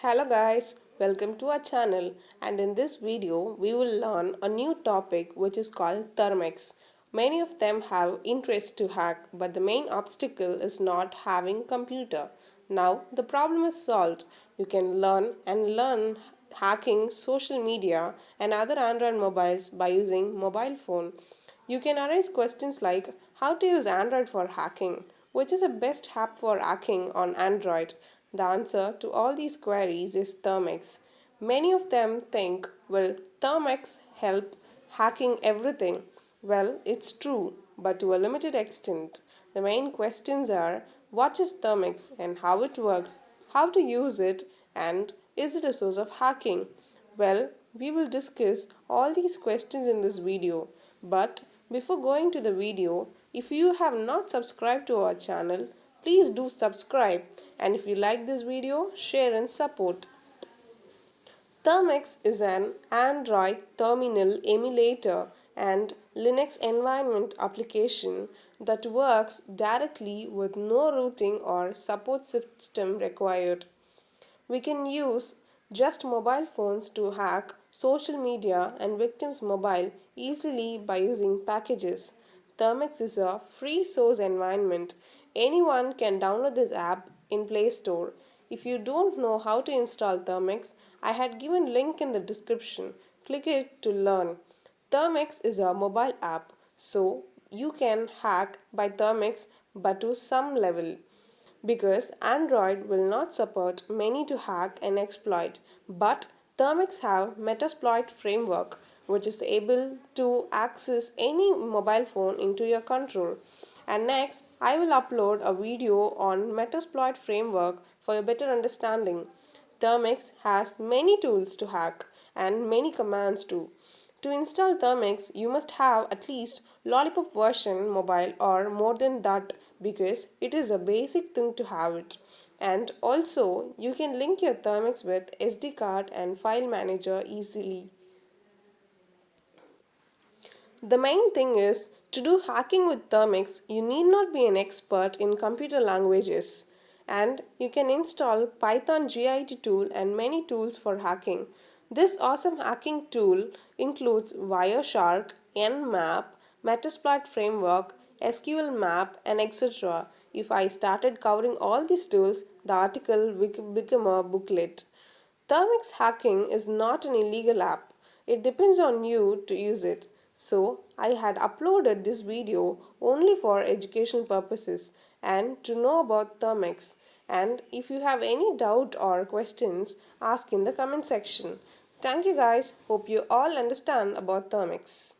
Hello guys, welcome to our channel, and in this video we will learn a new topic which is called termux. Many of them have interest to hack, but the main obstacle is not having computer. Now the problem is solved. You can learn hacking social media and other Android mobiles by using mobile phone. You can arise questions like how to use Android for hacking, which is the best app for hacking on Android. The answer to all these queries is termux. Many of them think, will termux help hacking everything? Well, it's true, but to a limited extent. The main questions are what is termux and how it works, how to use it, and is it a source of hacking? Well, we will discuss all these questions in this video. But before going to the video, if you have not subscribed to our channel, please do subscribe, and if you like this video, share and support. Termux is an Android terminal emulator and Linux environment application that works directly with no routing or support system required. We can use just mobile phones to hack social media and victims' mobile easily by using packages. Termux is a free source environment. Anyone can download this app in Play Store. If you don't know how to install Termux, I had given link in the description. Click it to learn. Termux is a mobile app, so you can hack by Termux but to some level because Android will not support many to hack and exploit, but termux have Metasploit framework which is able to access any mobile phone into your control. And next, I will upload a video on Metasploit framework for a better understanding. Termux has many tools to hack and many commands too. To install termux, you must have at least Lollipop version mobile or more than that because it is a basic thing to have it. And also, you can link your termux with SD card and file manager easily. The main thing is to do hacking with termux, you need not be an expert in computer languages, and you can install Python GIT tool and many tools for hacking. This awesome hacking tool includes Wireshark, Nmap, Metasploit framework, SQL map, and etc. If I started covering all these tools, the article will become a booklet. Termux hacking is not an illegal app. It depends on you to use it. So, I had uploaded this video only for education purposes and to know about Termux. And if you have any doubt or questions, ask in the comment section. Thank you guys. Hope you all understand about Termux.